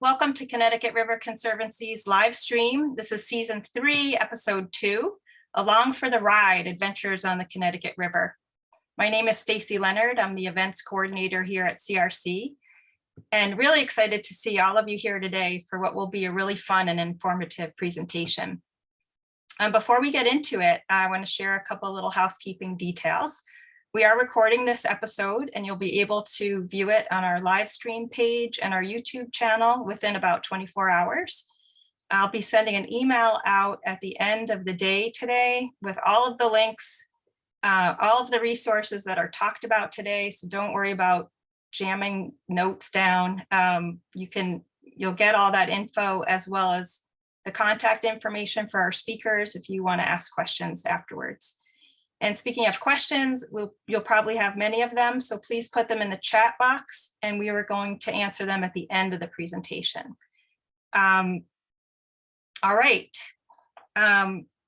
Welcome to Connecticut River Conservancy's live stream. This is season 3, episode 2, Along for the Ride, Adventures on the Connecticut River. My name is Stacy Leonard. I'm the events coordinator here at CRC, and really excited to see all of you here today for what will be a really fun and informative presentation. Before we get into it, I want to share a couple little housekeeping details. We are recording this episode and you'll be able to view it on our live stream page and our YouTube channel within about 24 hours. I'll be sending an email out at the end of the day today with all of the links, all of the resources that are talked about today. So don't worry about jamming notes down. You'll get all that info as well as the contact information for our speakers if you want to ask questions afterwards. And speaking of questions, you'll probably have many of them, so please put them in the chat box and we are going to answer them at the end of the presentation. All right,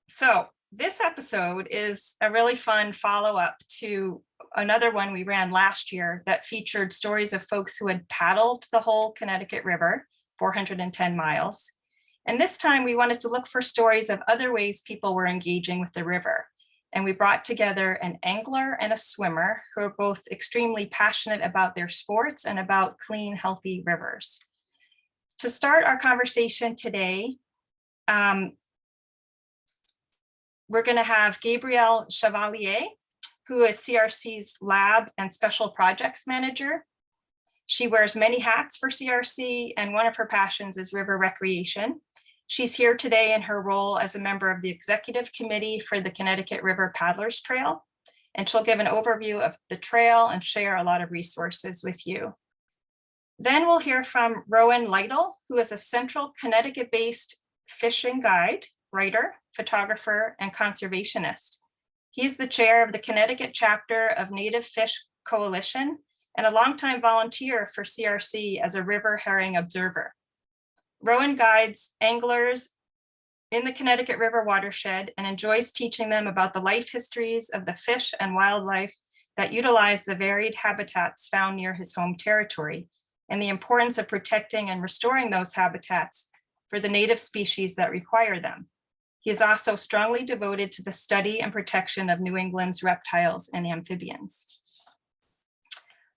so this episode is a really fun follow-up to another one we ran last year that featured stories of folks who had paddled the whole Connecticut River, 410 miles. And this time we wanted to look for stories of other ways people were engaging with the river. And we brought together an angler and a swimmer who are both extremely passionate about their sports and about clean, healthy rivers. To start our conversation today, we're going to have Gabrielle Chevalier, who is CRC's lab and special projects manager. She wears many hats for CRC, and one of her passions is river recreation. She's here today in her role as a member of the executive committee for the Connecticut River Paddlers Trail, and she'll give an overview of the trail and share a lot of resources with you. Then we'll hear from Rowan Lytle, who is a central Connecticut-based fishing guide, writer, photographer, and conservationist. He's the chair of the Connecticut chapter of Native Fish Coalition and a longtime volunteer for CRC as a river herring observer. Rowan guides anglers in the Connecticut River watershed and enjoys teaching them about the life histories of the fish and wildlife that utilize the varied habitats found near his home territory and the importance of protecting and restoring those habitats for the native species that require them. He is also strongly devoted to the study and protection of New England's reptiles and amphibians.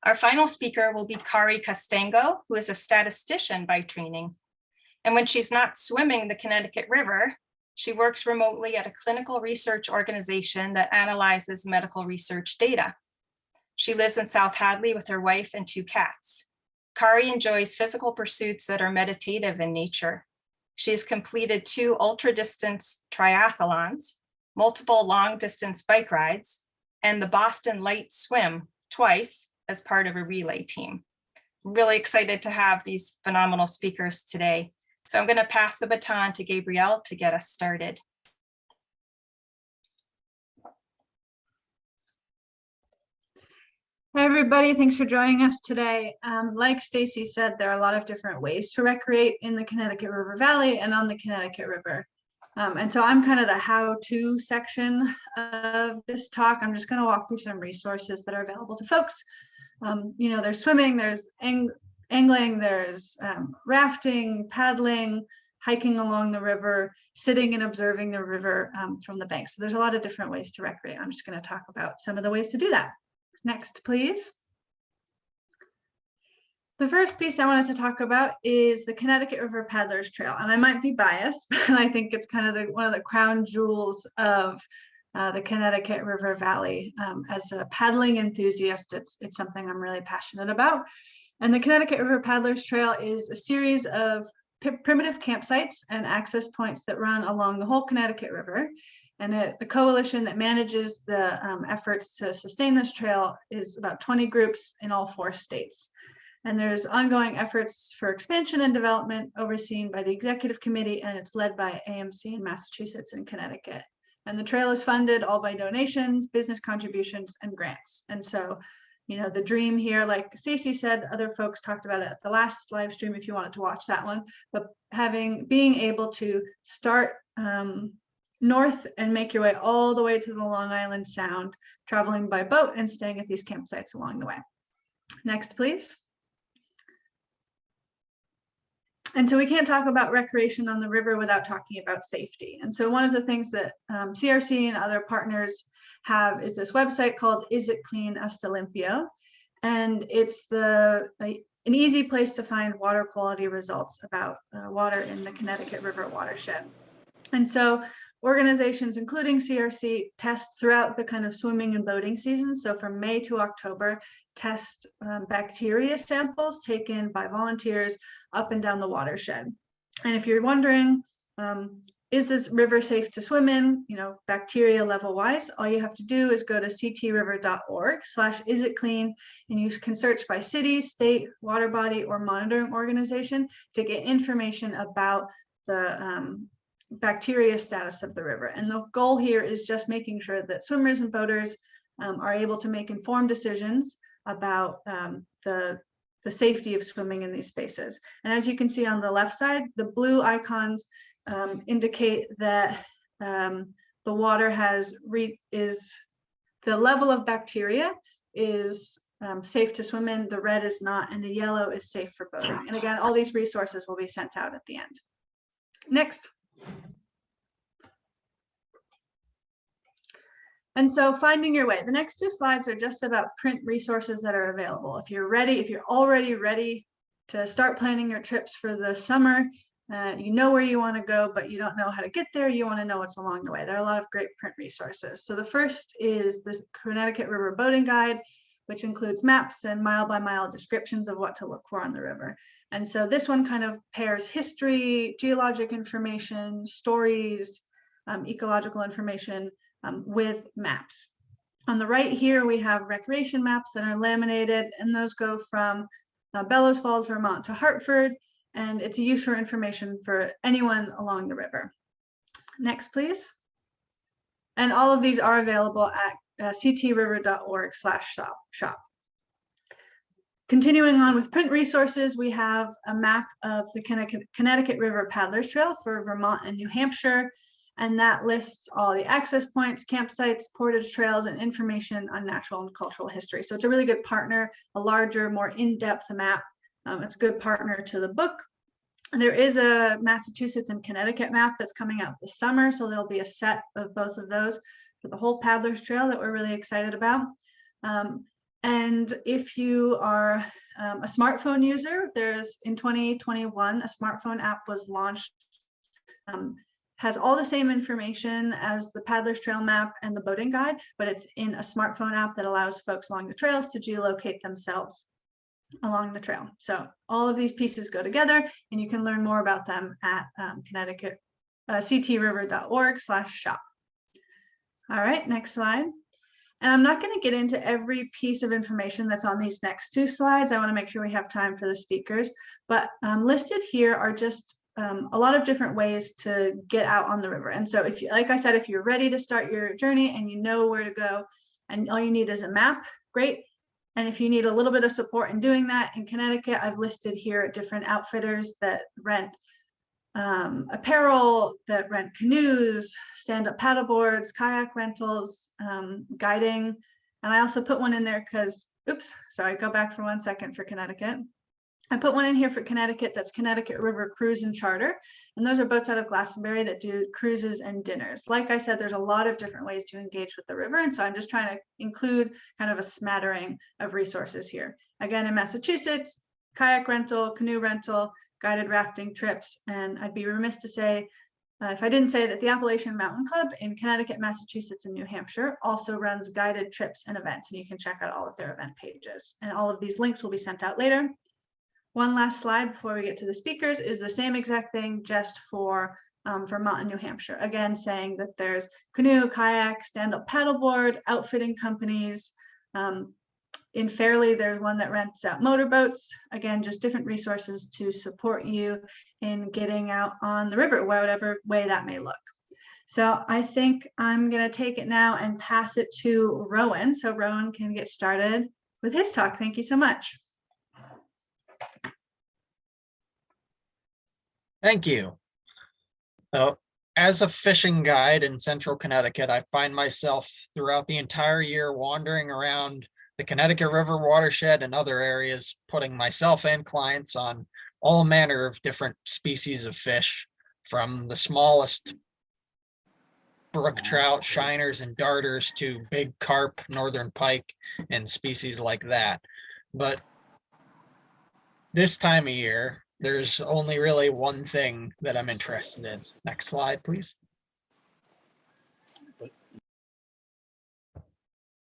Our final speaker will be Kari Kastango, who is a statistician by training. And when she's not swimming the Connecticut River, she works remotely at a clinical research organization that analyzes medical research data. She lives in South Hadley with her wife and 2 cats. Kari enjoys physical pursuits that are meditative in nature. She has completed 2 ultra-distance triathlons, multiple long-distance bike rides, and the Boston Light Swim twice as part of a relay team. I'm really excited to have these phenomenal speakers today. So I'm going to pass the baton to Gabrielle to get us started. Hi, everybody. Thanks for joining us today. Like Stacy said, there are a lot of different ways to recreate in the Connecticut River Valley and on the Connecticut River. And so I'm kind of the how-to section of this talk. I'm just going to walk through some resources that are available to folks. There's swimming, there's angling, there's rafting, paddling, hiking along the river, sitting and observing the river from the bank. So there's a lot of different ways to recreate. I'm just going to talk about some of the ways to do that. Next, please. The first piece I wanted to talk about is the Connecticut River Paddlers Trail. And I might be biased, but I think it's kind of one of the crown jewels of the Connecticut River Valley. As a paddling enthusiast, it's something I'm really passionate about. And the Connecticut River Paddlers Trail is a series of primitive campsites and access points that run along the whole Connecticut River. And the coalition that manages the efforts to sustain this trail is about 20 groups in all 4 states. And there's ongoing efforts for expansion and development overseen by the executive committee, and it's led by AMC in Massachusetts and Connecticut. And the trail is funded all by donations, business contributions, and grants. And so, the dream here, like Stacy said, other folks talked about it at the last live stream if you wanted to watch that one, but being able to start north and make your way all the way to the Long Island Sound, traveling by boat and staying at these campsites along the way. Next, please. And so we can't talk about recreation on the river without talking about safety. And so one of the things that CRC and other partners have is this website called Is It Clean Hasta Limpio? And it's an easy place to find water quality results about water in the Connecticut River watershed. And so organizations, including CRC, test throughout the kind of swimming and boating season. So from May to October, test bacteria samples taken by volunteers up and down the watershed. And if you're wondering, is this river safe to swim in, bacteria level wise, all you have to do is go to ctriver.org/isitclean, and you can search by city, state, water body, or monitoring organization to get information about the bacteria status of the river. And the goal here is just making sure that swimmers and boaters are able to make informed decisions about the safety of swimming in these spaces. And as you can see on the left side, the blue icons indicate that the water the level of bacteria is safe to swim in, the red is not, and the yellow is safe for boating. And again, all these resources will be sent out at the end. Next. And so finding your way. The next two slides are just about print resources that are available. If you're already ready to start planning your trips for the summer, you know where you want to go, but you don't know how to get there. You want to know what's along the way. There are a lot of great print resources. So the first is the Connecticut River Boating Guide, which includes maps and mile-by-mile descriptions of what to look for on the river. And so this one kind of pairs history, geologic information, stories, ecological information with maps. On the right here, we have recreation maps that are laminated, and those go from Bellows Falls, Vermont to Hartford, and it's a useful information for anyone along the river. Next, please. And all of these are available at ctriver.org/shop. Continuing on with print resources, we have a map of the Connecticut River Paddlers Trail for Vermont and New Hampshire, and that lists all the access points, campsites, portage trails, and information on natural and cultural history. So it's a really good partner, a larger, more in-depth map. It's a good partner to the book. And there is a Massachusetts and Connecticut map that's coming out this summer, so there'll be a set of both of those for the whole Paddlers Trail that we're really excited about. And if you are a smartphone user, there's in 2021, a smartphone app was launched, has all the same information as the Paddlers Trail map and the boating guide, but it's in a smartphone app that allows folks along the trails to geolocate themselves along the trail. So all of these pieces go together, and you can learn more about them at ctriver.org/shop. All right, next slide. And I'm not going to get into every piece of information that's on these next two slides. I want to make sure we have time for the speakers, but listed here are just a lot of different ways to get out on the river. And so if you, like I said, if you're ready to start your journey and you know where to go and all you need is a map, great. And if you need a little bit of support in doing that, in Connecticut, I've listed here different outfitters that rent apparel, that rent canoes, stand-up paddleboards, kayak rentals, guiding. And I also put one in there because, oops, sorry, go back for 1 second for Connecticut. I put one in here for Connecticut, that's Connecticut River Cruise and Charter. And those are boats out of Glastonbury that do cruises and dinners. Like I said, there's a lot of different ways to engage with the river. And so I'm just trying to include kind of a smattering of resources here. Again, in Massachusetts, kayak rental, canoe rental, guided rafting trips. And I'd be remiss to say, if I didn't say that the Appalachian Mountain Club in Connecticut, Massachusetts, and New Hampshire also runs guided trips and events. And you can check out all of their event pages. And all of these links will be sent out later. One last slide before we get to the speakers is the same exact thing just for Vermont and New Hampshire. Again, saying that there's canoe, kayak, stand-up paddleboard, outfitting companies. In Fairleigh, there's one that rents out motorboats. Again, just different resources to support you in getting out on the river, whatever way that may look. So I think I'm going to take it now and pass it to Rowan. So Rowan can get started with his talk. Thank you so much. Thank you. So, as a fishing guide in central Connecticut, I find myself throughout the entire year wandering around the Connecticut River watershed and other areas, putting myself and clients on all manner of different species of fish, from the smallest brook trout, shiners, and darters to big carp, northern pike, and species like that. But this time of year, there's only really one thing that I'm interested in. Next slide, please.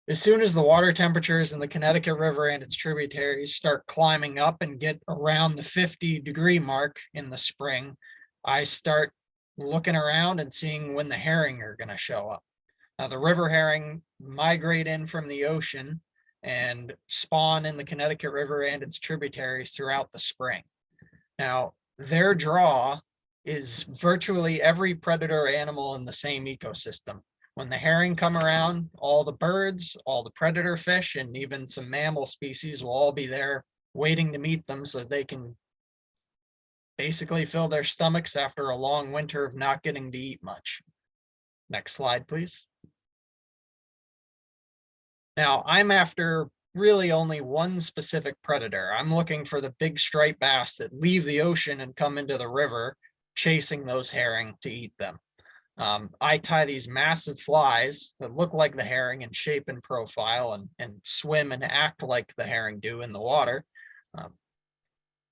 As soon as the water temperatures in the Connecticut River and its tributaries start climbing up and get around the 50-degree mark in the spring, I start looking around and seeing when the herring are going to show up. Now, the river herring migrate in from the ocean and spawn in the Connecticut River and its tributaries throughout the spring. Now, their draw is virtually every predator animal in the same ecosystem. When the herring come around, all the birds, all the predator fish, and even some mammal species will all be there waiting to meet them so that they can basically fill their stomachs after a long winter of not getting to eat much. Next slide, please. Now, I'm after really only one specific predator. I'm looking for the big striped bass that leave the ocean and come into the river, chasing those herring to eat them. I tie these massive flies that look like the herring in shape and profile and swim and act like the herring do in the water.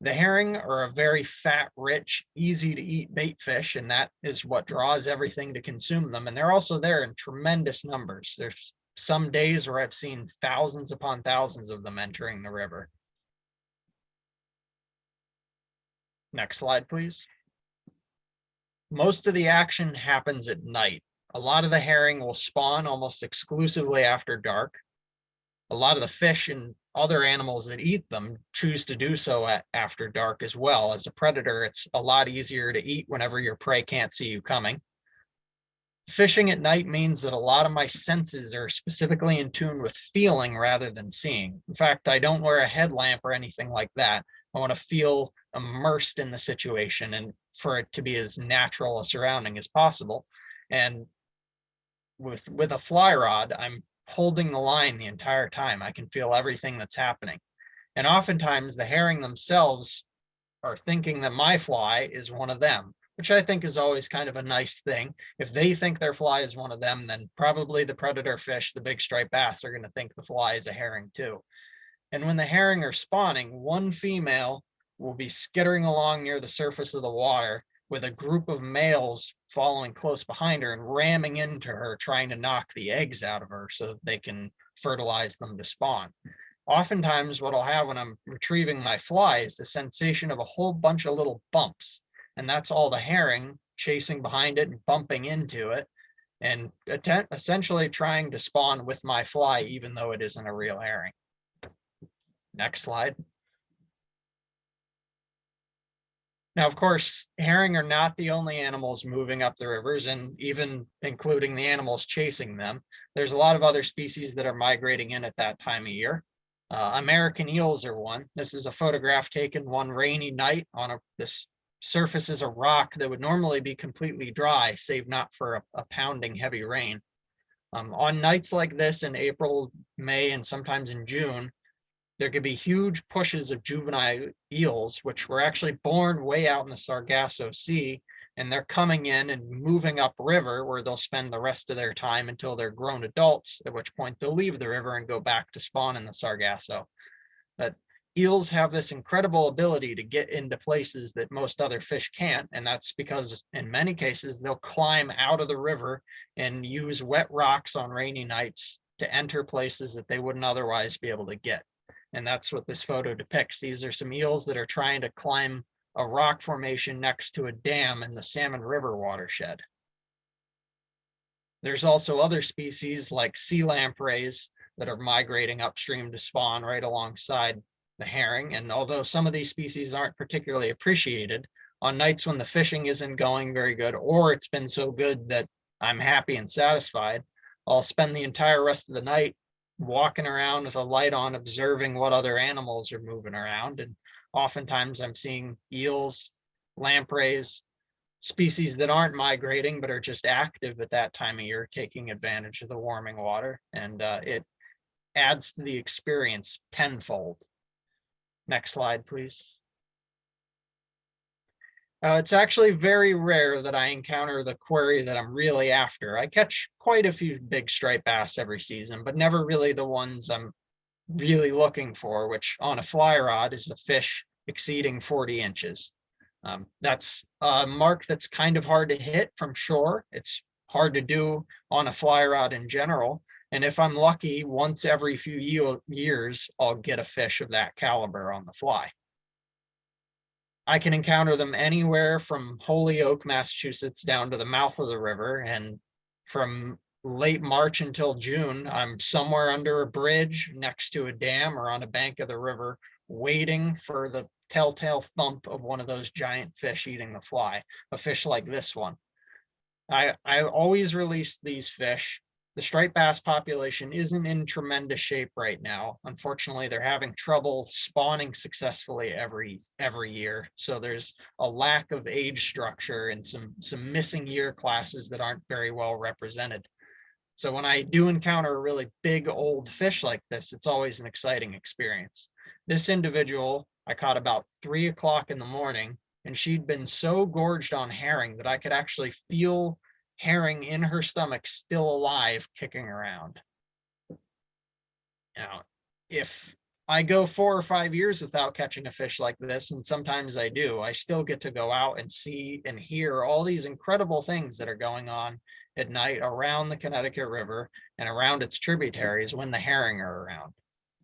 The herring are a very fat, rich, easy to eat bait fish, and that is what draws everything to consume them. And they're also there in tremendous numbers. There's some days where I've seen thousands upon thousands of them entering the river. Next slide, please. Most of the action happens at night. A lot of the herring will spawn almost exclusively after dark. A lot of the fish and other animals that eat them choose to do so after dark as well. As a predator, it's a lot easier to eat whenever your prey can't see you coming. Fishing at night means that a lot of my senses are specifically in tune with feeling rather than seeing. In fact, I don't wear a headlamp or anything like that. I want to feel immersed in the situation and for it to be as natural a surrounding as possible. And with a fly rod, I'm holding the line the entire time. I can feel everything that's happening. And oftentimes the herring themselves are thinking that my fly is one of them, which I think is always kind of a nice thing. If they think their fly is one of them, then probably the predator fish, the big striped bass, are going to think the fly is a herring too. And when the herring are spawning, one female will be skittering along near the surface of the water with a group of males following close behind her and ramming into her, trying to knock the eggs out of her so that they can fertilize them to spawn. Oftentimes what I'll have when I'm retrieving my fly is the sensation of a whole bunch of little bumps. And that's all the herring chasing behind it and bumping into it and essentially trying to spawn with my fly, even though it isn't a real herring. Next slide. Now, of course, herring are not the only animals moving up the rivers, and even including the animals chasing them. There's a lot of other species that are migrating in at that time of year. American eels are one. This is a photograph taken one rainy night on this surface is a rock that would normally be completely dry, save not for a pounding heavy rain. On nights like this in April, May, and sometimes in June, there could be huge pushes of juvenile eels, which were actually born way out in the Sargasso Sea, and they're coming in and moving upriver where they'll spend the rest of their time until they're grown adults, at which point they'll leave the river and go back to spawn in the Sargasso. But eels have this incredible ability to get into places that most other fish can't, and that's because in many cases they'll climb out of the river and use wet rocks on rainy nights to enter places that they wouldn't otherwise be able to get. And that's what this photo depicts. These are some eels that are trying to climb a rock formation next to a dam in the Salmon River watershed. There's also other species like sea lampreys that are migrating upstream to spawn right alongside the herring. And although some of these species aren't particularly appreciated, on nights when the fishing isn't going very good, or it's been so good that I'm happy and satisfied, I'll spend the entire rest of the night walking around with a light on, observing what other animals are moving around. And oftentimes I'm seeing eels, lampreys, species that aren't migrating, but are just active at that time of year, taking advantage of the warming water. And it adds to the experience tenfold. Next slide, please. It's actually very rare that I encounter the quarry that I'm really after. I catch quite a few big striped bass every season, but never really the ones I'm really looking for, which on a fly rod is a fish exceeding 40 inches. That's a mark that's kind of hard to hit from shore. It's hard to do on a fly rod in general. And if I'm lucky, once every few years, I'll get a fish of that caliber on the fly. I can encounter them anywhere from Holyoke, Massachusetts, down to the mouth of the river. And from late March until June, I'm somewhere under a bridge next to a dam or on a bank of the river, waiting for the telltale thump of one of those giant fish eating the fly, a fish like this one. I always release these fish. The striped bass population isn't in tremendous shape right now. Unfortunately, they're having trouble spawning successfully every year. So there's a lack of age structure and some missing year classes that aren't very well represented. So when I do encounter a really big old fish like this, it's always an exciting experience. This individual I caught about 3 o'clock in the morning, and she'd been so gorged on herring that I could actually feel herring in her stomach still alive, kicking around. Now, if I go 4 or 5 years without catching a fish like this, and sometimes I do, I still get to go out and see and hear all these incredible things that are going on at night around the Connecticut River and around its tributaries when the herring are around.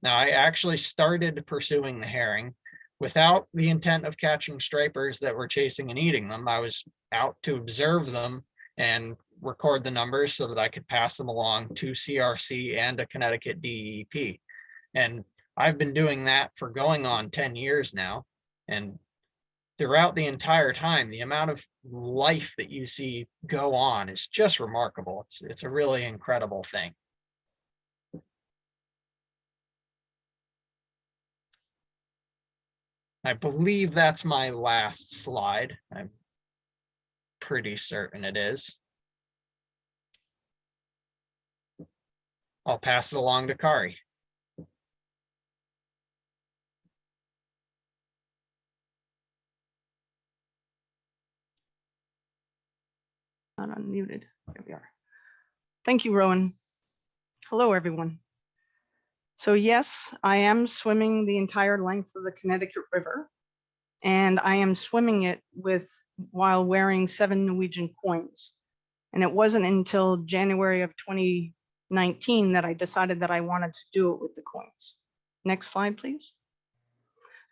Now, I actually started pursuing the herring without the intent of catching stripers that were chasing and eating them. I was out to observe them and record the numbers so that I could pass them along to CRC and a Connecticut DEP. And I've been doing that for going on 10 years now. And throughout the entire time, the amount of life that you see go on is just remarkable. It's a really incredible thing. I believe that's my last slide. I'm pretty certain it is. I'll pass it along to Kari. Not unmuted. There we are. Thank you, Rowan. Hello, everyone. So yes, I am swimming the entire length of the Connecticut River, and I am swimming it while wearing 7 Norwegian coins. And it wasn't until January of 2019 that I decided that I wanted to do it with the coins. Next slide, please.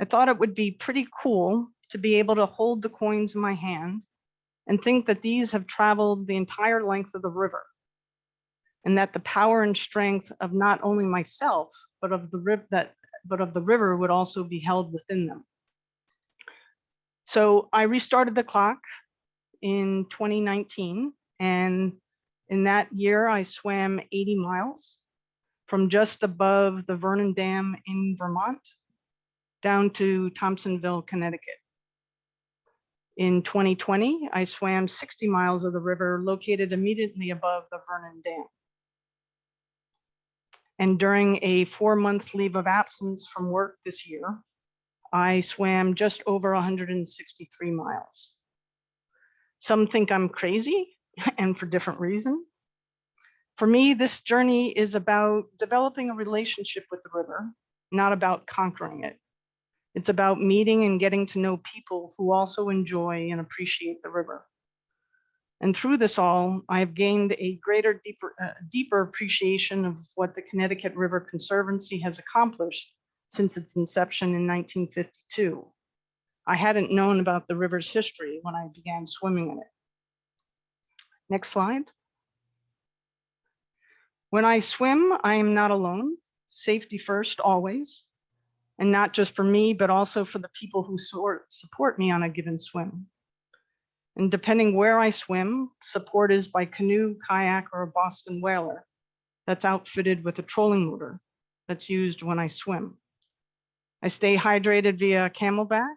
I thought it would be pretty cool to be able to hold the coins in my hand and think that these have traveled the entire length of the river, and that the power and strength of not only myself, but of the river would also be held within them. So I restarted the clock in 2019, and in that year I swam 80 miles from just above the Vernon Dam in Vermont down to Thompsonville, Connecticut. In 2020, I swam 60 miles of the river located immediately above the Vernon Dam. And during a 4-month leave of absence from work this year, I swam just over 163 miles. Some think I'm crazy, and for different reasons. For me, this journey is about developing a relationship with the river, not about conquering it. It's about meeting and getting to know people who also enjoy and appreciate the river. And through this all, I've gained a greater, deeper appreciation of what the Connecticut River Conservancy has accomplished since its inception in 1952. I hadn't known about the river's history when I began swimming in it. Next slide. When I swim, I am not alone. Safety first, always. And not just for me, but also for the people who support me on a given swim. And depending where I swim, support is by canoe, kayak, or a Boston whaler that's outfitted with a trolling motor that's used when I swim. I stay hydrated via Camelback,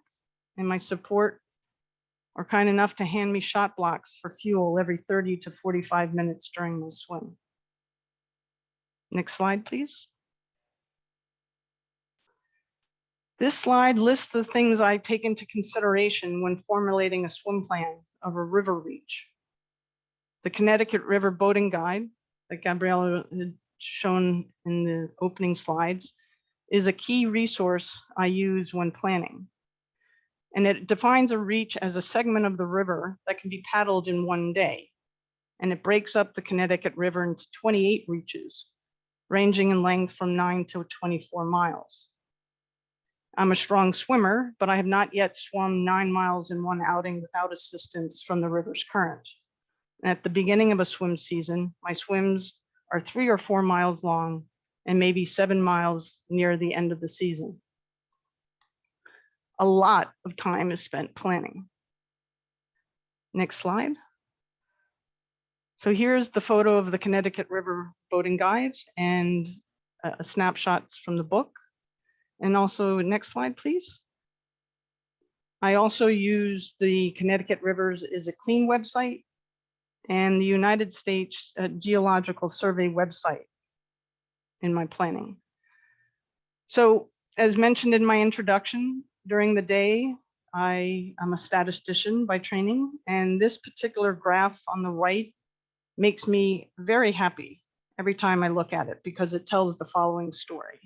and my support are kind enough to hand me shot blocks for fuel every 30 to 45 minutes during my swim. Next slide, please. This slide lists the things I take into consideration when formulating a swim plan of a river reach. The Connecticut River Boating Guide that Gabriella had shown in the opening slides is a key resource I use when planning. And it defines a reach as a segment of the river that can be paddled in one day. And it breaks up the Connecticut River into 28 reaches, ranging in length from 9 to 24 miles. I'm a strong swimmer, but I have not yet swum 9 miles in one outing without assistance from the river's current. At the beginning of a swim season, my swims are 3 or 4 miles long and maybe 7 miles near the end of the season. A lot of time is spent planning. Next slide. So here's the photo of the Connecticut River Boating Guide and snapshots from the book. And also, next slide, please. I also use the Connecticut Rivers is a Clean website and the United States Geological Survey website in my planning. So as mentioned in my introduction, during the day, I'm a statistician by training, and this particular graph on the right makes me very happy every time I look at it because it tells the following story.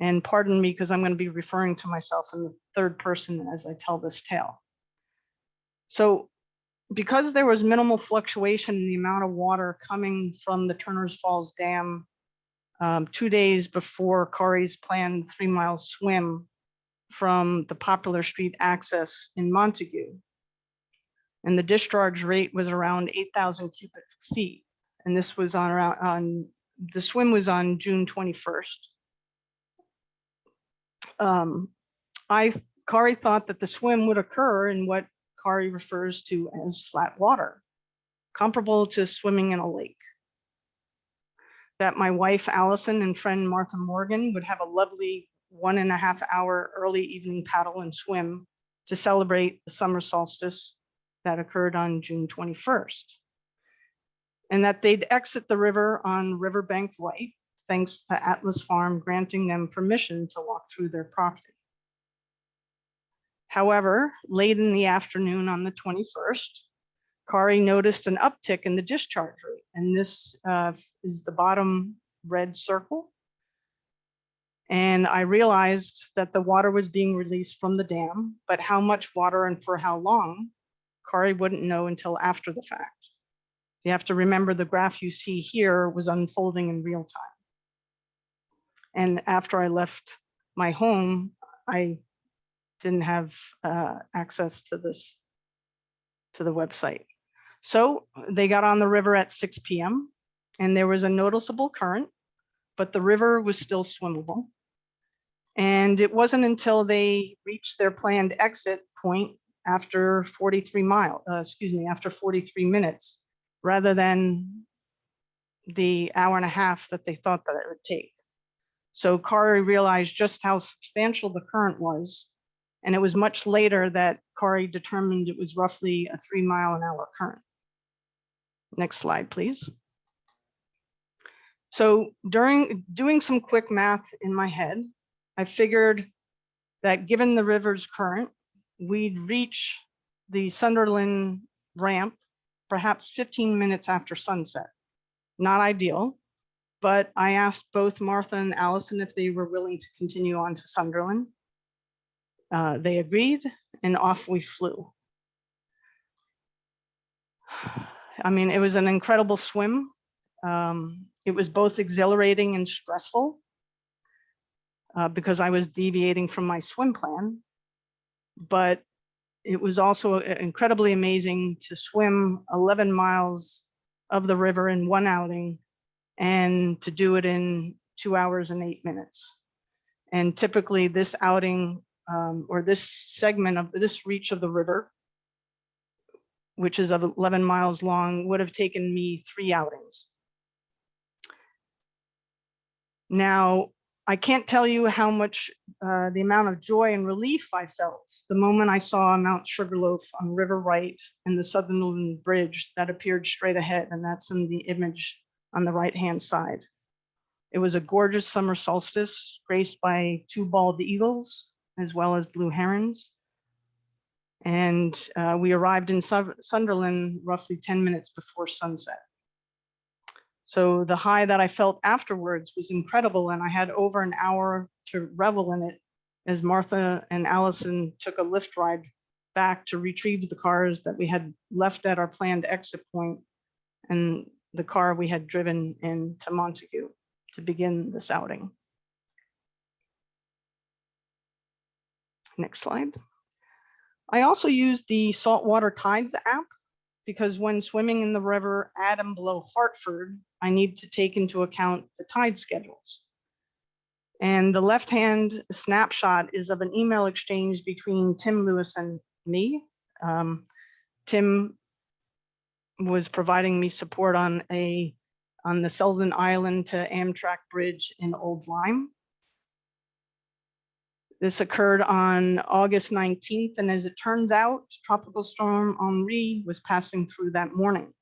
And pardon me, because I'm going to be referring to myself in the third person as I tell this tale. So because there was minimal fluctuation in the amount of water coming from the Turner's Falls Dam 2 days before Kari's planned 3-mile swim from the Popular Street access in Montague. And the discharge rate was around 8,000 cubic feet. And this was the swim was on June 21st. Kari thought that the swim would occur in what Kari refers to as flat water, comparable to swimming in a lake. That my wife, Allison, and friend Martha Morgan would have a lovely 1.5 hour early evening paddle and swim to celebrate the summer solstice that occurred on June 21st. And that they'd exit the river on Riverbank Right, thanks to Atlas Farm granting them permission to walk through their property. However, late in the afternoon on the 21st, Kari noticed an uptick in the discharge rate. And this is the bottom red circle. And I realized that the water was being released from the dam, but how much water and for how long, Kari wouldn't know until after the fact. You have to remember the graph you see here was unfolding in real time. And after I left my home, I didn't have access to the website. So they got on the river at 6 p.m. and there was a noticeable current, but the river was still swimmable. And it wasn't until they reached their planned exit point after 43 minutes, rather than the hour and a half that they thought that it would take. So Kari realized just how substantial the current was. And it was much later that Kari determined it was roughly a 3-mile-an-hour current. Next slide, please. So during doing some quick math in my head, I figured that given the river's current, we'd reach the Sunderland ramp perhaps 15 minutes after sunset. Not ideal, but I asked both Martha and Allison if they were willing to continue on to Sunderland. They agreed, and off we flew. I mean, it was an incredible swim. It was both exhilarating and stressful because I was deviating from my swim plan, but it was also incredibly amazing to swim 11 miles of the river in one outing and to do it in 2 hours and 8 minutes. And typically this outing or this segment of this reach of the river, which is of 11 miles long, would have taken me 3 outings. Now, I can't tell you how much the amount of joy and relief I felt the moment I saw Mount Sugarloaf on River Right and the Sunderland Bridge that appeared straight ahead, and that's in the image on the right-hand side. It was a gorgeous summer solstice graced by 2 bald eagles as well as blue herons. And we arrived in Sunderland roughly 10 minutes before sunset. So the high that I felt afterwards was incredible, and I had over an hour to revel in it as Martha and Allison took a lift ride back to retrieve the cars that we had left at our planned exit point and the car we had driven into Montague to begin this outing. Next slide. I also used the Saltwater Tides app because when swimming in the river at and below Hartford, I need to take into account the tide schedules. And the left-hand snapshot is of an email exchange between Tim Lewis and me. Tim was providing me support on the Selden Island to Amtrak Bridge in Old Lyme. This occurred on August 19th, and as it turns out, Tropical Storm Henri was passing through that morning.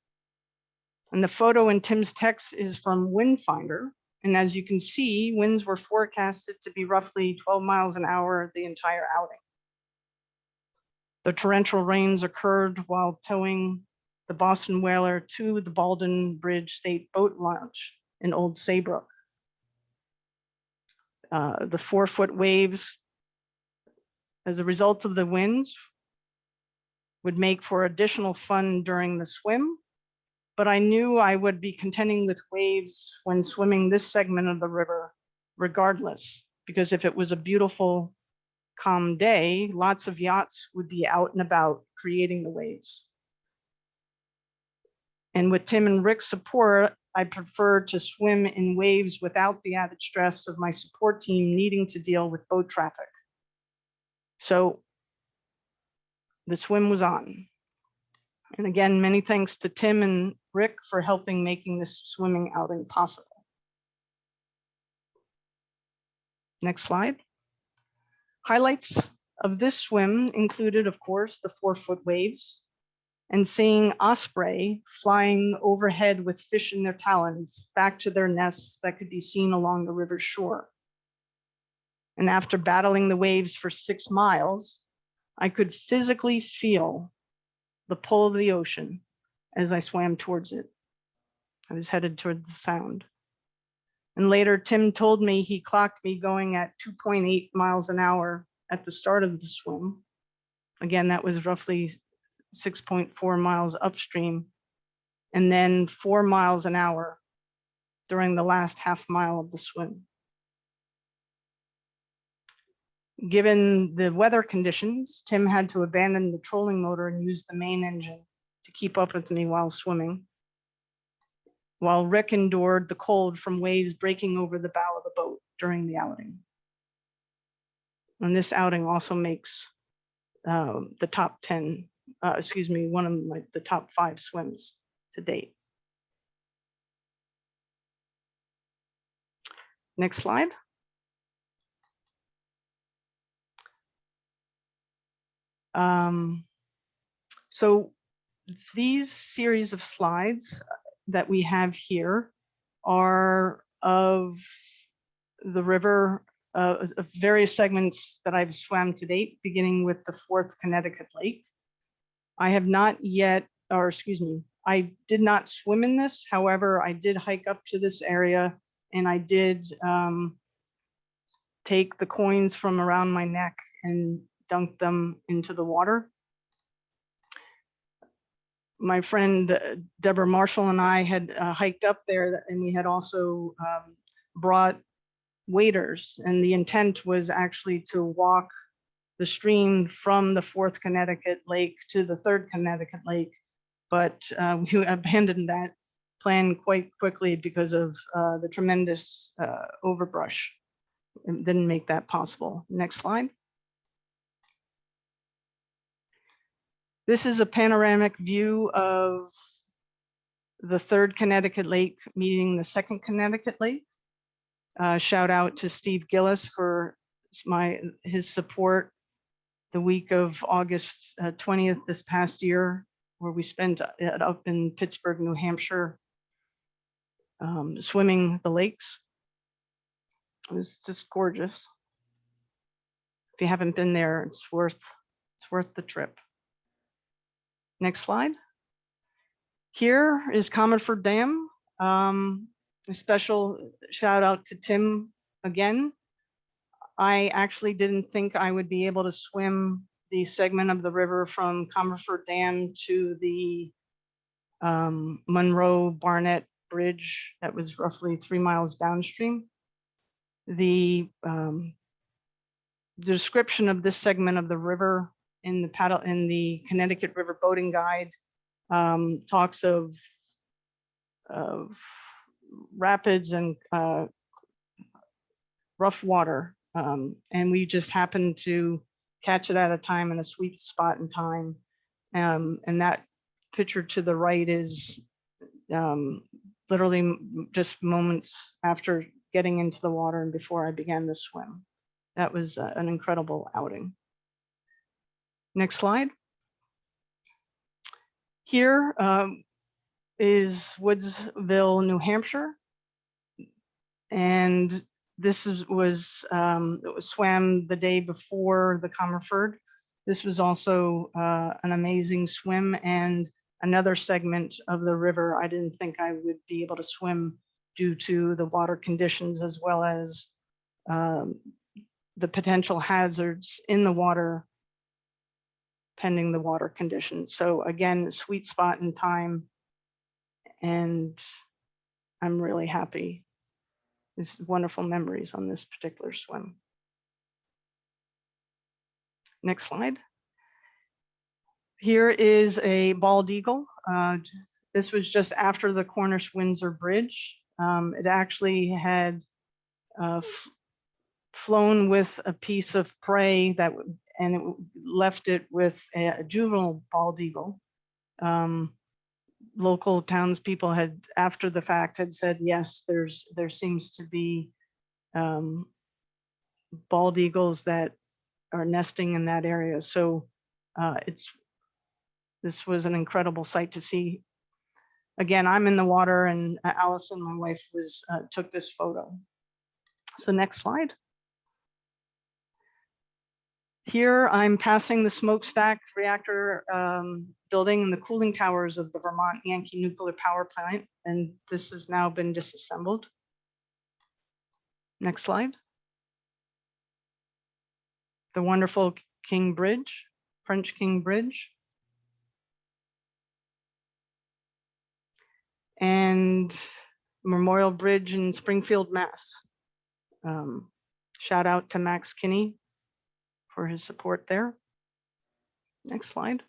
And the photo in Tim's text is from Windfinder, and as you can see, winds were forecasted to be roughly 12 miles an hour the entire outing. The torrential rains occurred while towing the Boston Whaler to the Selden Bridge State Boat Launch in Old Saybrook. The 4-foot waves, as a result of the winds, would make for additional fun during the swim, but I knew I would be contending with waves when swimming this segment of the river regardless, because if it was a beautiful, calm day, lots of yachts would be out and about creating the waves. And with Tim and Rick's support, I prefer to swim in waves without the added stress of my support team needing to deal with boat traffic. So the swim was on. And again, many thanks to Tim and Rick for helping making this swimming outing possible. Next slide. Highlights of this swim included, of course, the 4-foot waves and seeing osprey flying overhead with fish in their talons back to their nests that could be seen along the river's shore. And after battling the waves for 6 miles, I could physically feel the pull of the ocean as I swam towards it. I was headed toward the sound. And later, Tim told me he clocked me going at 2.8 miles an hour at the start of the swim. Again, that was roughly 6.4 miles upstream, and then 4 miles an hour during the last half mile of the swim. Given the weather conditions, Tim had to abandon the trolling motor and use the main engine to keep up with me while swimming, while Rick endured the cold from waves breaking over the bow of the boat during the outing. And this outing also makes the top 10, one of the top 5 swims to date. Next slide. So these series of slides that we have here are of the river, of various segments that I've swam to date, beginning with the 4th Connecticut Lake. I have not yet, or excuse me, I did not swim in this. However, I did hike up to this area and I did take the coins from around my neck and dunk them into the water. My friend Deborah Marshall and I had hiked up there, and we had also brought waders, and the intent was actually to walk the stream from the 4th Connecticut Lake to the 3rd Connecticut Lake, but we abandoned that plan quite quickly because of the tremendous overbrush. It didn't make that possible. Next slide. This is a panoramic view of the 3rd Connecticut Lake meeting the 2nd Connecticut Lake. Shout out to Steve Gillis for his support the week of August 20th this past year, where we spent it up in Pittsburgh, New Hampshire, swimming the lakes. It was just gorgeous. If you haven't been there, it's worth the trip. Next slide. Here is Comerford Dam. A special shout out to Tim again. I actually didn't think I would be able to swim the segment of the river from Comerford Dam to the Monroe Barnett Bridge that was roughly 3 miles downstream. The description of this segment of the river in the Connecticut River Boating Guide talks of rapids and rough water. And we just happened to catch it at a time in a sweet spot in time. And that picture to the right is literally just moments after getting into the water and before I began the swim. That was an incredible outing. Next slide. Here is Woodsville, New Hampshire. And this was swam the day before the Comerford. This was also an amazing swim and another segment of the river I didn't think I would be able to swim due to the water conditions as well as the potential hazards in the water pending the water conditions. So again, sweet spot in time, and I'm really happy. This is wonderful memories on this particular swim. Next slide. Here is a bald eagle. This was just after the Cornish-Windsor Bridge. It actually had flown with a piece of prey and it left it with a juvenile bald eagle. Local townspeople had, after the fact, had said, yes, there seems to be bald eagles that are nesting in that area. So this was an incredible sight to see. Again, I'm in the water, and Allison, my wife, took this photo. So next slide. Here I'm passing the smokestack reactor building and the cooling towers of the Vermont Yankee nuclear power plant, and this has now been disassembled. Next slide. The wonderful King Bridge, French King Bridge. And Memorial Bridge in Springfield, Mass. Shout out to Max Kinney for his support there. Next slide.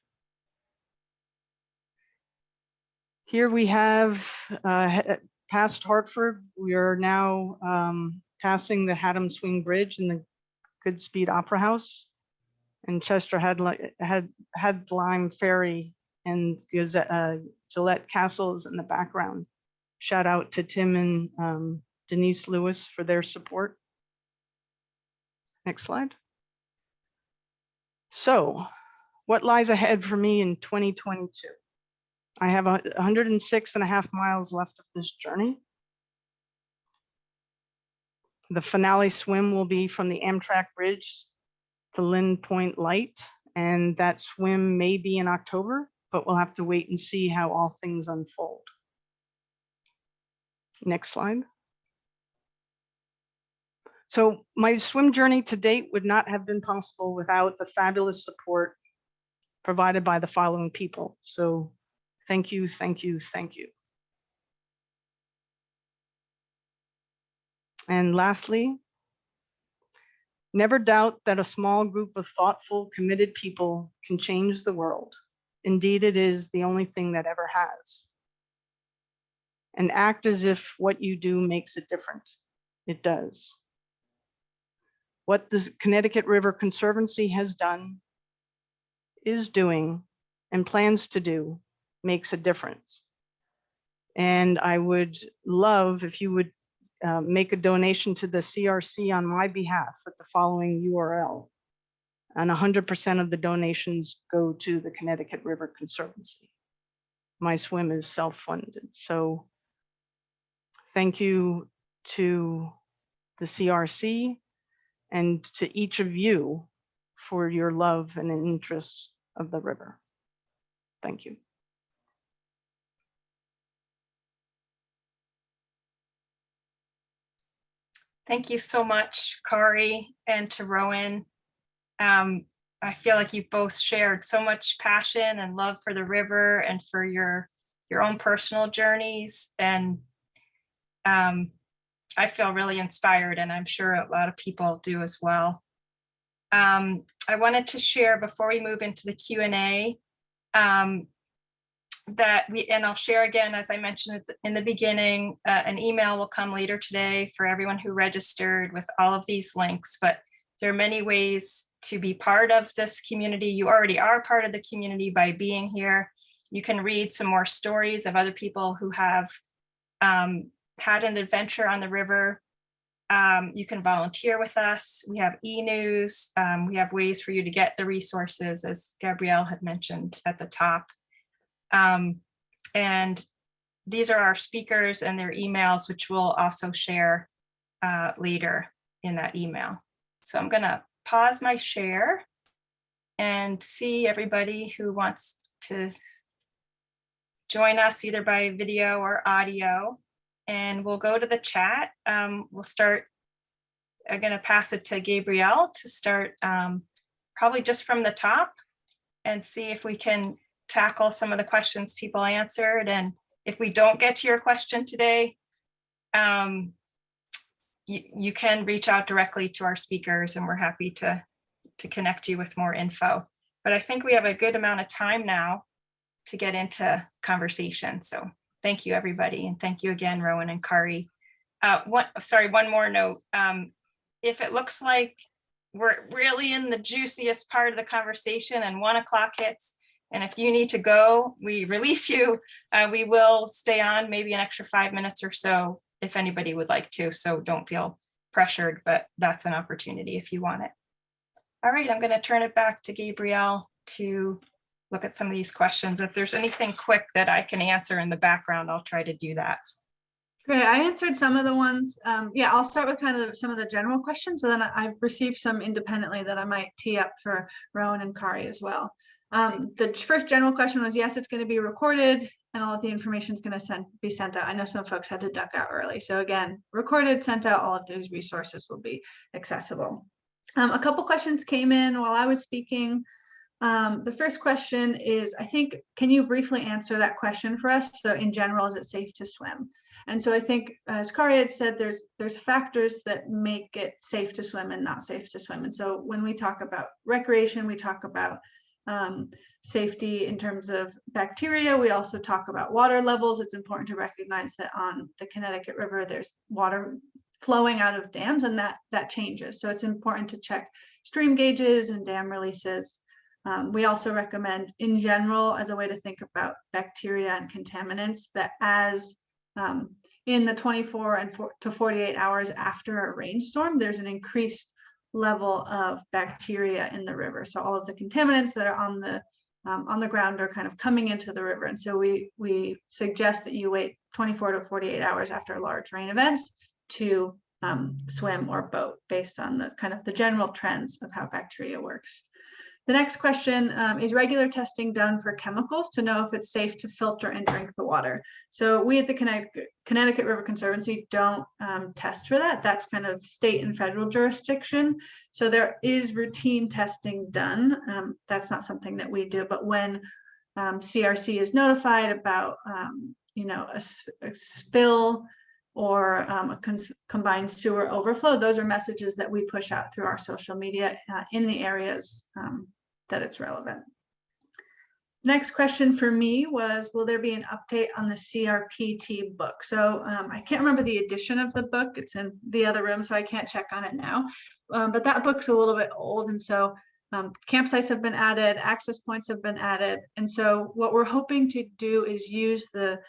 Here we have past Hartford. We are now passing the Haddam Swing Bridge and the Goodspeed Opera House, and Chester Headline Ferry and Gillette Castles in the background. Shout out to Tim and Denise Lewis for their support. Next slide. So, what lies ahead for me in 2022? I have 106.5 miles left of this journey. The finale swim will be from the Amtrak Bridge to Lynn Point Light, and that swim may be in October, but we'll have to wait and see how all things unfold. Next slide. So my swim journey to date would not have been possible without the fabulous support provided by the following people. So thank you, thank you, thank you. And lastly, never doubt that a small group of thoughtful, committed people can change the world. Indeed, it is the only thing that ever has. And act as if what you do makes it different. It does. What the Connecticut River Conservancy has done, is doing, and plans to do makes a difference. And I would love if you would make a donation to the CRC on my behalf at the following URL. And 100% of the donations go to the Connecticut River Conservancy. My swim is self-funded. So thank you to the CRC and to each of you for your love and interest of the river. Thank you. Thank you so much, Kari, and to Rowan. I feel like you've both shared so much passion and love for the river and for your own personal journeys. And I feel really inspired, and I'm sure a lot of people do as well. I wanted to share before we move into the Q&A and I'll share again, as I mentioned in the beginning, an email will come later today for everyone who registered with all of these links, but there are many ways to be part of this community. You already are part of the community by being here. You can read some more stories of other people who have had an adventure on the river. You can volunteer with us. We have e-news. We have ways for you to get the resources, as Gabrielle had mentioned at the top. And these are our speakers and their emails, which we'll also share later in that email. So I'm going to pause my share and see everybody who wants to join us either by video or audio. And we'll go to the chat. We'll start. I'm going to pass it to Gabrielle to start probably just from the top and see if we can tackle some of the questions people answered. And if we don't get to your question today, you can reach out directly to our speakers, and we're happy to connect you with more info. But I think we have a good amount of time now to get into conversation. So thank you, everybody. And thank you again, Rowan and Kari. One more note. If it looks like we're really in the juiciest part of the conversation and 1 o'clock hits, and if you need to go, we release you. We will stay on maybe an extra 5 minutes or so if anybody would like to. So don't feel pressured, but that's an opportunity if you want it. All right, I'm going to turn it back to Gabrielle to look at some of these questions. If there's anything quick that I can answer in the background, I'll try to do that. Great, I answered some of the ones. Yeah, I'll start with kind of some of the general questions, and then I've received some independently that I might tee up for Rowan and Kari as well. The first general question was, yes, it's going to be recorded and all of the information is going to be sent out. I know some folks had to duck out early. So again, recorded, sent out, all of those resources will be accessible. A couple questions came in while I was speaking. The first question is, I think, can you briefly answer that question for us? So in general, is it safe to swim? And so I think, as Kari had said, there's factors that make it safe to swim and not safe to swim. And so when we talk about recreation, we talk about safety in terms of bacteria. We also talk about water levels. It's important to recognize that on the Connecticut River, there's water flowing out of dams, and that changes. So it's important to check stream gauges and dam releases. We also recommend, in general, as a way to think about bacteria and contaminants, that as in the 24 to 48 hours after a rainstorm, there's an increased level of bacteria in the river. So all of the contaminants that are on the ground are kind of coming into the river. And so we suggest that you wait 24 to 48 hours after large rain events to swim or boat, based on the kind of the general trends of how bacteria works. The next question is regular testing done for chemicals to know if it's safe to filter and drink the water. So we at the Connecticut River Conservancy don't test for that. That's kind of state and federal jurisdiction. So there is routine testing done. That's not something that we do, but when CRC is notified about a spill or a combined sewer overflow, those are messages that we push out through our social media in the areas that it's relevant. Next question for me was, will there be an update on the CRPT book? So I can't remember the edition of the book. It's in the other room, so I can't check on it now. But that book's a little bit old. And so campsites have been added, access points have been added. And so what we're hoping to do is use the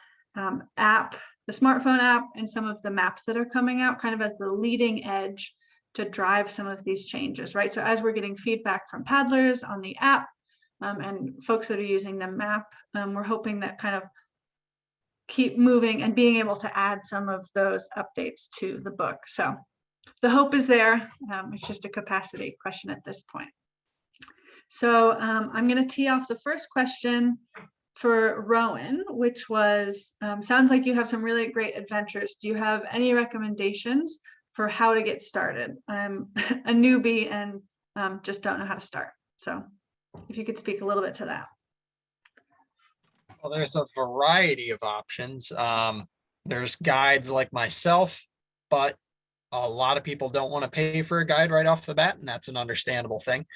app, the smartphone app, and some of the maps that are coming out kind of as the leading edge to drive some of these changes, right? So as we're getting feedback from paddlers on the app and folks that are using the map, we're hoping that kind of keep moving and being able to add some of those updates to the book. So the hope is there. It's just a capacity question at this point. So I'm going to tee off the first question for Rowan, which was, sounds like you have some really great adventures. Do you have any recommendations for how to get started? I'm a newbie and just don't know how to start. So if you could speak a little bit to that. Well, there's a variety of options. There's guides like myself, but a lot of people don't want to pay for a guide right off the bat, and that's an understandable thing.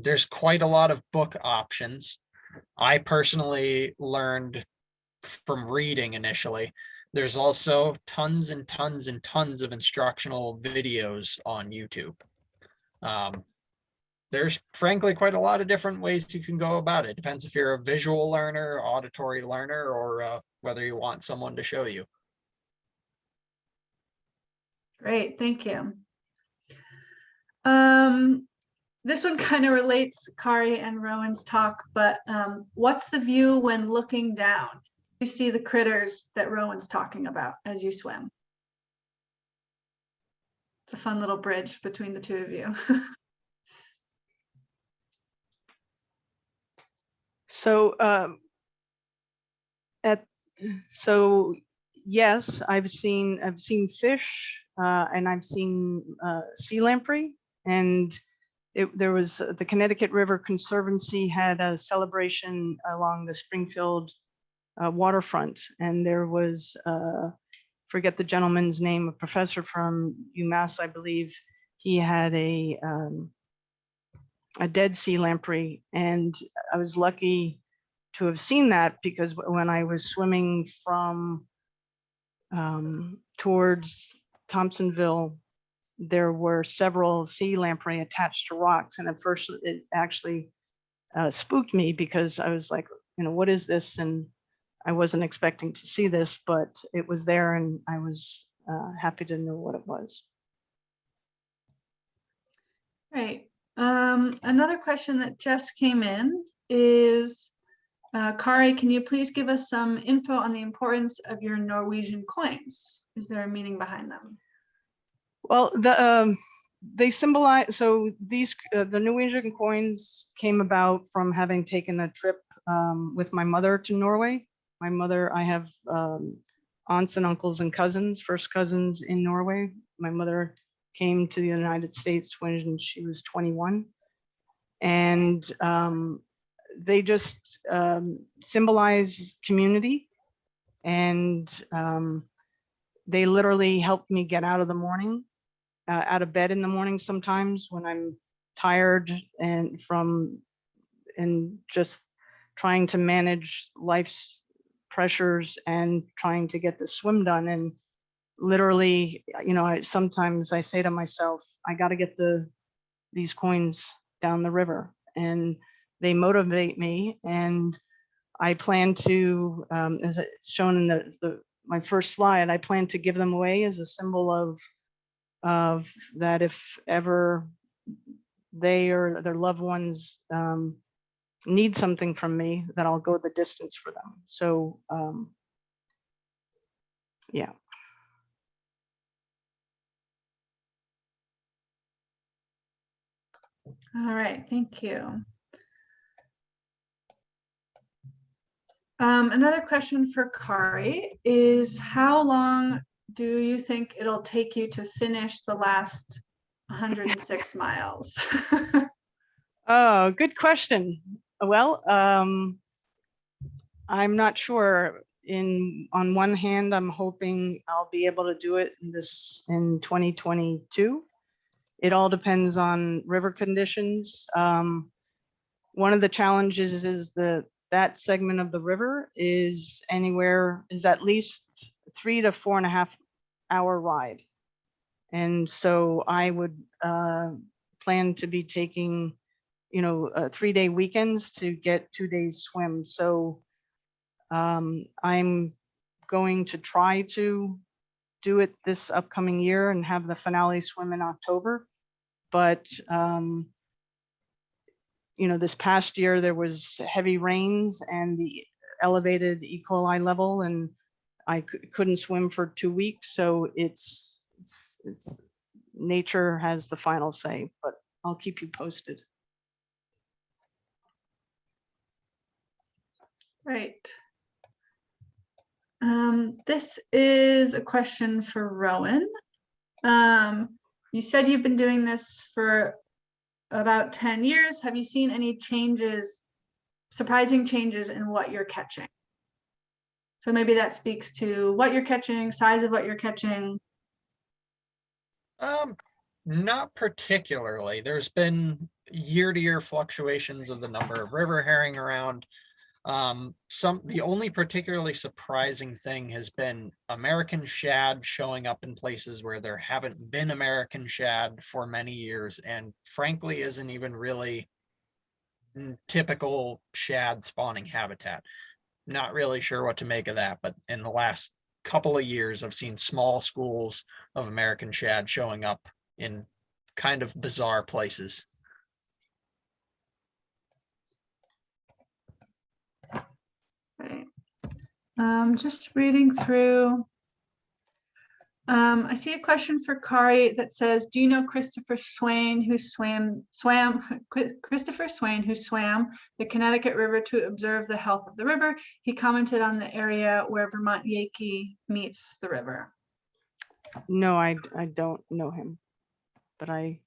There's quite a lot of book options. I personally learned from reading initially. There's also tons and tons and tons of instructional videos on YouTube. There's frankly quite a lot of different ways you can go about it. Depends if you're a visual learner, auditory learner, or whether you want someone to show you. Great, thank you. This one kind of relates Kari and Rowan's talk, but what's the view when looking down? You see the critters that Rowan's talking about as you swim. It's a fun little bridge between the two of you. So, yes, I've seen fish, and I've seen sea lamprey, and there was the Connecticut River Conservancy had a celebration along the Springfield waterfront, and there was forget the gentleman's name, a professor from UMass, I believe. He had a dead sea lamprey, and I was lucky to have seen that because when I was swimming from towards Thompsonville, there were several sea lamprey attached to rocks, and at first it actually spooked me because I was like, what is this? And I wasn't expecting to see this, but it was there, and I was happy to know what it was. Right. Another question that just came in is, Kari, can you please give us some info on the importance of your Norwegian coins? Is there a meaning behind them? Well, they symbolize, so these, the Norwegian coins came about from having taken a trip with my mother to Norway. My mother, I have aunts and uncles and cousins, first cousins in Norway. My mother came to the United States when she was 21. And they just symbolize community. And they literally helped me get out of the morning, out of bed in the morning sometimes when I'm tired and just trying to manage life's pressures and trying to get the swim done. And literally, sometimes I say to myself, I got to get these coins down the river, and they motivate me. And I plan to, as shown in my first slide, I plan to give them away as a symbol of that if ever they or their loved ones need something from me, that I'll go the distance for them. So yeah. All right, thank you. Another question for Kari is, how long do you think it'll take you to finish the last 106 miles? Oh, good question. Well, I'm not sure. On one hand, I'm hoping I'll be able to do it in 2022. It all depends on river conditions. One of the challenges is that segment of the river is at least 3 to 4.5 hour ride. And so I would plan to be taking 3-day weekends to get 2 days swim. So I'm going to try to do it this upcoming year and have the finale swim in October. But this past year there was heavy rains and the elevated E. coli level, and I couldn't swim for 2 weeks. So it's nature has the final say, but I'll keep you posted. Right. This is a question for Rowan. You said you've been doing this for about 10 years. Have you seen any changes, surprising changes in what you're catching? So maybe that speaks to what you're catching, size of what you're catching. Not particularly. There's been year-to-year fluctuations of the number of river herring around. The only particularly surprising thing has been American shad showing up in places where there haven't been American shad for many years, and frankly isn't even really typical shad spawning habitat. Not really sure what to make of that, but in the last couple of years, I've seen small schools of American shad showing up in kind of bizarre places. Right. Just reading through. I see a question for Kari that says, do you know Christopher Swain who swam the Connecticut River to observe the health of the river? He commented on the area where Vermont Yankee meets the river. No, I don't know him, but I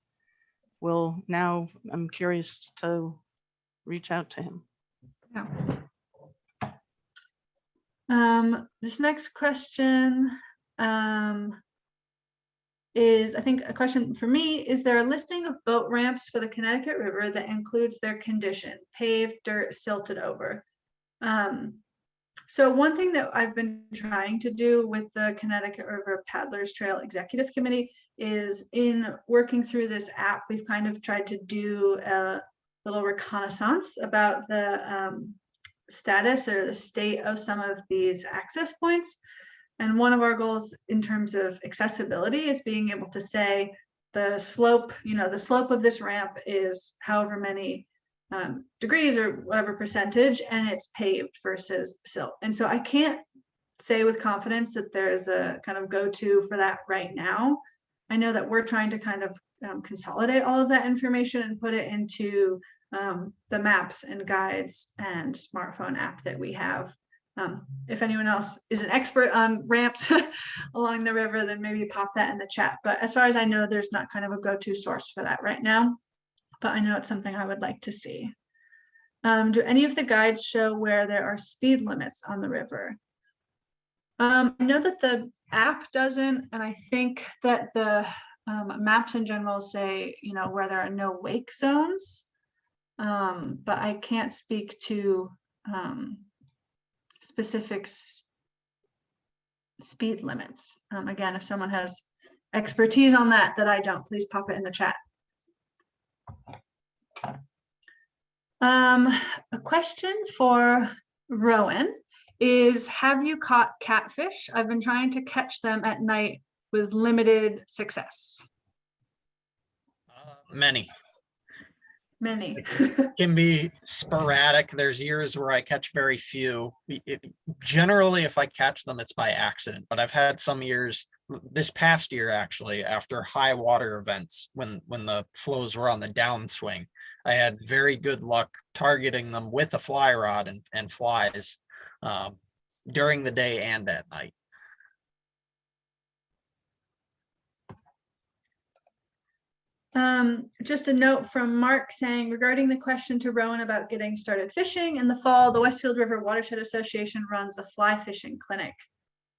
will now. I'm curious to reach out to him. Yeah. This next question is, I think, a question for me. Is there a listing of boat ramps for the Connecticut River that includes their condition, paved, dirt, silted over? So one thing that I've been trying to do with the Connecticut River Paddlers Trail Executive Committee is, in working through this app, we've kind of tried to do a little reconnaissance about the status or the state of some of these access points. And one of our goals in terms of accessibility is being able to say the slope, the slope of this ramp is however many degrees or whatever percentage, and it's paved versus silt. And so I can't say with confidence that there's a kind of go-to for that right now. I know that we're trying to kind of consolidate all of that information and put it into the maps and guides and smartphone app that we have. If anyone else is an expert on ramps along the river, then maybe pop that in the chat. But as far as I know, there's not kind of a go-to source for that right now, but I know it's something I would like to see. Do any of the guides show where there are speed limits on the river? I know that the app doesn't, and I think that the maps in general say, where there are no wake zones, but I can't speak to specific speed limits. Again, if someone has expertise on that I don't, please pop it in the chat. A question for Rowan is, have you caught catfish? I've been trying to catch them at night with limited success. Many. It can be sporadic. There's years where I catch very few. Generally, if I catch them, it's by accident. But I've had some years, this past year actually, after high water events, when the flows were on the downswing, I had very good luck targeting them with a fly rod and flies during the day and at night. Just a note from Mark saying, regarding the question to Rowan about getting started fishing in the fall, the Westfield River Watershed Association runs a fly fishing clinic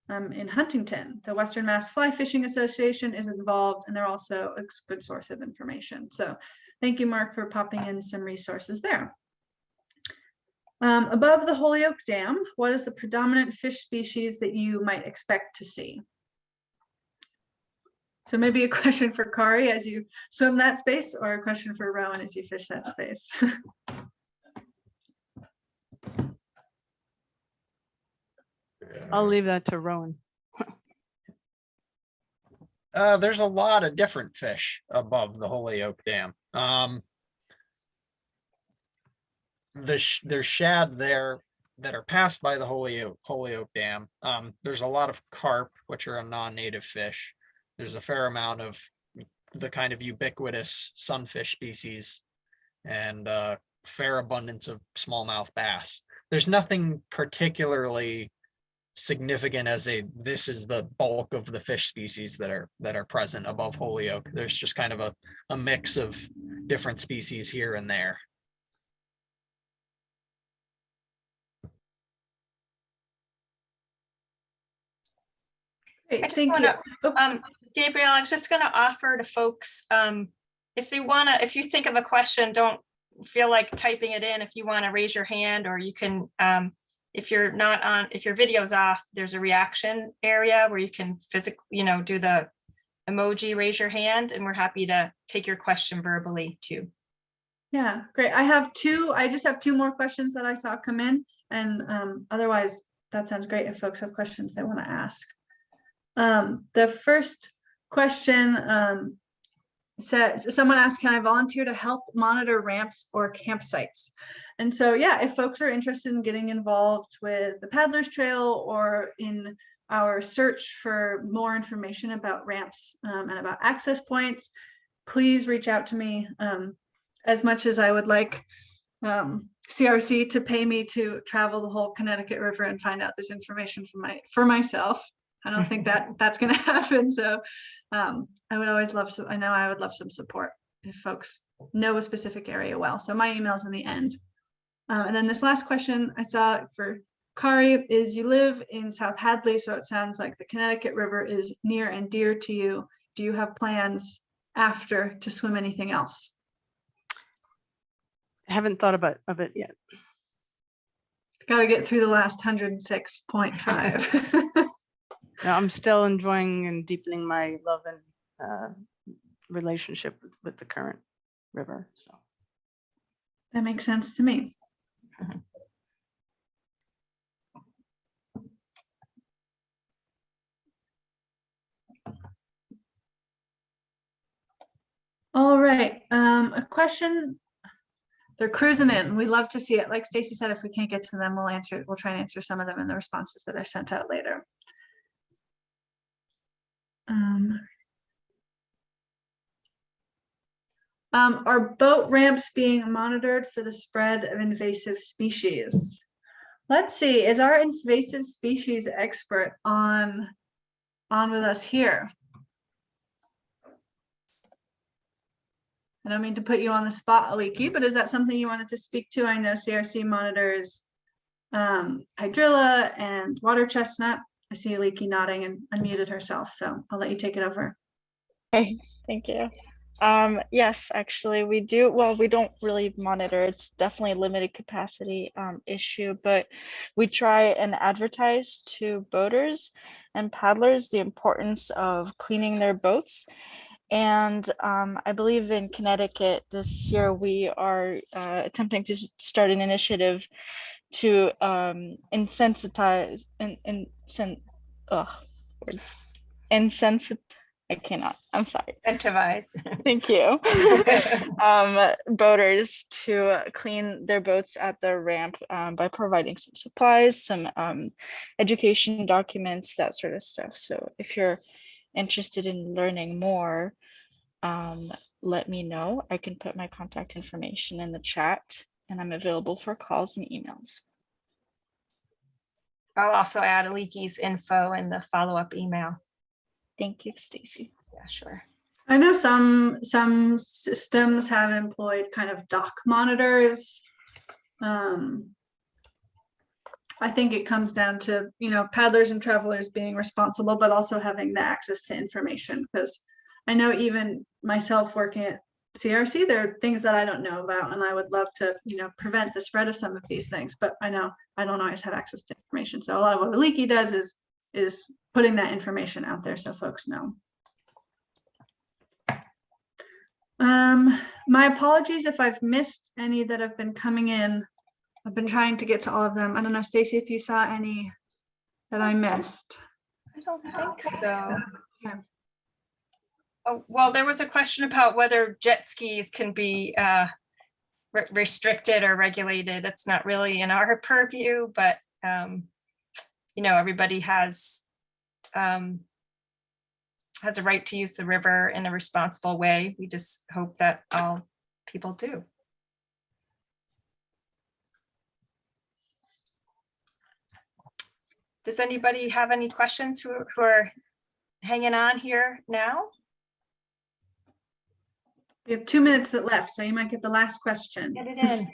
in Huntington. The Western Mass Fly Fishing Association is involved, and they're also a good source of information. So thank you, Mark, for popping in some resources there. Above the Holyoke Dam, what is the predominant fish species that you might expect to see? So maybe a question for Kari as you swim that space, or a question for Rowan as you fish that space. I'll leave that to Rowan. There's a lot of different fish above the Holyoke Dam. There's shad there that are passed by the Holyoke Dam. There's a lot of carp, which are a non-native fish. There's a fair amount of the kind of ubiquitous sunfish species, and fair abundance of smallmouth bass. there's nothing particularly significant as this is the bulk of the fish species that are present above Holyoke. There's just kind of a mix of different species here and there. Great, I just thank want you. to, Gabriel, I was just going to offer to folks, if you think of a question, don't feel like typing it in. If you want to raise your hand, or you can, if your video's off, there's a reaction area where you can physically, do the emoji, raise your hand, and we're happy to take your question verbally too. Yeah, great. I just have 2 more questions that I saw come in, and otherwise that sounds great if folks have questions they want to ask. The first question says, someone asked, can I volunteer to help monitor ramps or campsites? And so, yeah, if folks are interested in getting involved with the Paddlers Trail or in our search for more information about ramps and about access points, please reach out to me. As much as I would like CRC to pay me to travel the whole Connecticut River and find out this information for myself, I don't think that's going to happen. So I would love some support if folks know a specific area well. So my email's in the end. And then this last question I saw for Kari is, you live in South Hadley, so it sounds like the Connecticut River is near and dear to you. Do you have plans after to swim anything else? I haven't thought of it yet. Got to get through the last 106.5. No, I'm still enjoying and deepening my love and relationship with the current river. So That makes sense to me. All right, a question. They're cruising in. We love to see it. Like Stacy said, if we can't get to them, we'll try and answer some of them in the responses that are sent out later. Are boat ramps being monitored for the spread of invasive species? Let's see, is our invasive species expert on with us here? I don't mean to put you on the spot, Aliki, but is that something you wanted to speak to? I know CRC monitors hydrilla and water chestnut. I see Aliki nodding and unmuted herself, so I'll let you take it over. Hey, thank you. Yes, actually we do. Well, we don't really monitor. It's definitely a limited capacity issue, but we try and advertise to boaters and paddlers the importance of cleaning their boats. And I believe in Connecticut this year we are attempting to start an initiative to insensitize I cannot. I'm sorry. Incentivize. Thank you. Boaters to clean their boats at the ramp by providing some supplies, some education documents, that sort of stuff. So if you're interested in learning more, let me know. I can put my contact information in the chat, and I'm available for calls and emails. I'll also add Aliki's info in the follow-up email. Thank you, Stacy. Yeah, sure. I know some systems have employed kind of dock monitors. I think it comes down to, paddlers and travelers being responsible, but also having the access to information, because I know even myself working at CRC, there are things that I don't know about, and I would love to, prevent the spread of some of these things, but I know I don't always have access to information. So a lot of what Aliki does is putting that information out there so folks know. My apologies if I've missed any that have been coming in. I've been trying to get to all of them. I don't know, Stacy, if you saw any that I missed. I don't think so. Okay. Oh, well, there was a question about whether jet skis can be restricted or regulated. It's not really in our purview, but everybody has a right to use the river in a responsible way. We just hope that all people do. Does anybody have any questions who are hanging on here now? We have 2 minutes left, so you might get the last question. Get it in.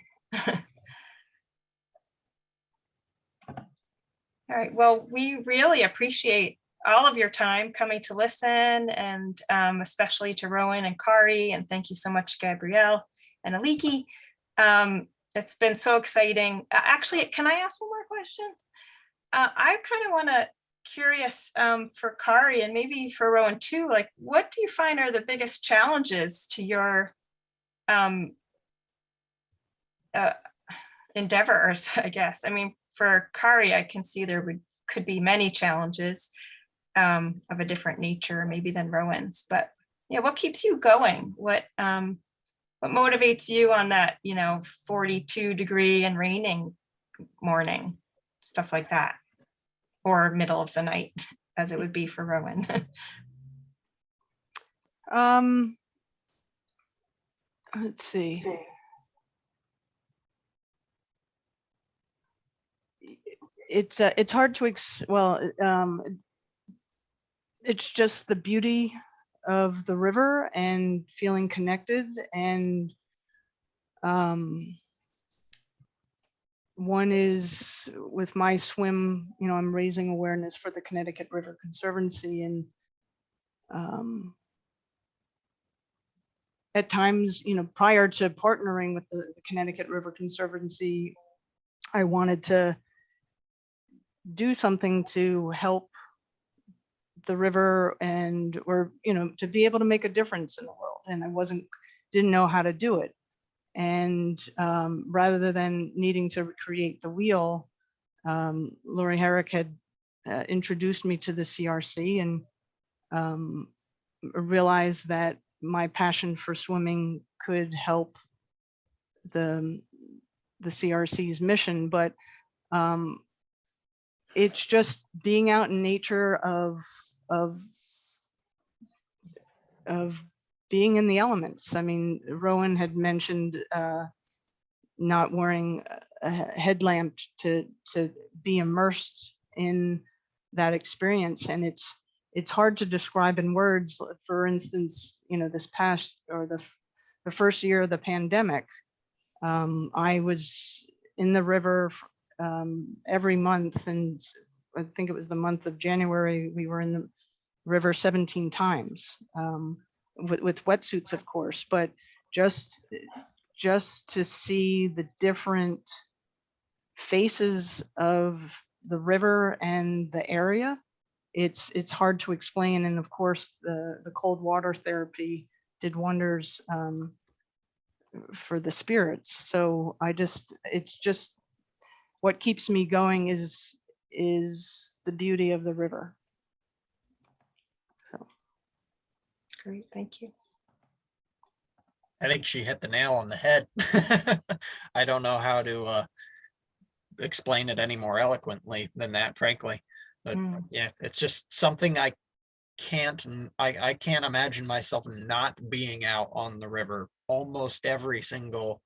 All right, well, we really appreciate all of your time coming to listen, and especially to Rowan and Kari, and thank you so much, Gabrielle and Aliki. It's been so exciting. Actually, can I ask one more question? I kind of want to curious for Kari and maybe for Rowan too, like what do you find are the biggest challenges to your endeavors, I guess? I mean, for Kari, I can see there could be many challenges of a different nature maybe than Rowan's, but yeah, what keeps you going? What motivates you on that, 42-degree and raining morning, stuff like that, or middle of the night, as it would be for Rowan? Let's see. It's hard to it's just the beauty of the river and feeling connected, and one is with my swim, I'm raising awareness for the Connecticut River Conservancy, and at times, prior to partnering with the Connecticut River Conservancy, I wanted to do something to help the river or to be able to make a difference in the world, and I didn't know how to do it. And rather than needing to recreate the wheel, Lori Herrick had introduced me to the CRC, and realized that my passion for swimming could help the CRC's mission. But it's just being out in nature, of being in the elements. I mean, Rowan had mentioned not wearing a headlamp to be immersed in that experience, and it's hard to describe in words. For instance, this past, or the first year of the pandemic, I was in the river every month, and I think it was the month of January, we were in the river 17 times, with wetsuits, of course, but just to see the different faces of the river and the area, it's hard to explain. And of course, the cold water therapy did wonders for the spirits. So it's just what keeps me going is the beauty of the river. So Great, thank you. I think she hit the nail on the head. I don't know how to explain it any more eloquently than that, frankly. But yeah, it's just something I can't imagine myself not being out on the river almost every single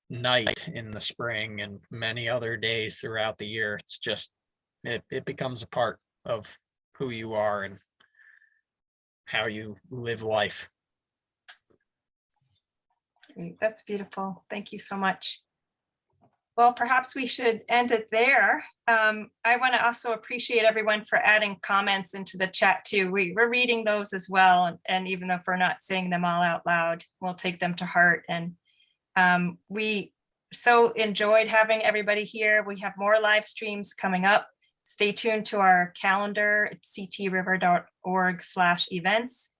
night in the spring and many other days throughout the year. It's just, it becomes a part of who you are and how you live life. Great, that's beautiful. Thank you so much. Well, perhaps we should end it there. I want to also appreciate everyone for adding comments into the chat too. We're reading those as well. And even though if we're not saying them all out loud, we'll take them to heart. And we so enjoyed having everybody here. We have more live streams coming up. Stay tuned to our calendar at ctriver.org/events.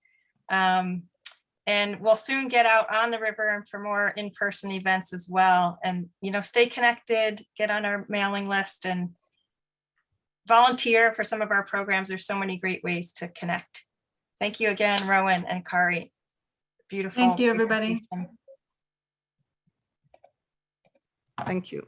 And we'll soon get out on the river and for more in-person events as well. And, stay connected, get on our mailing list, and volunteer for some of our programs. There's so many great ways to connect. Thank you again, Rowan and Kari. Beautiful. Thank you, everybody. presentation. thank you.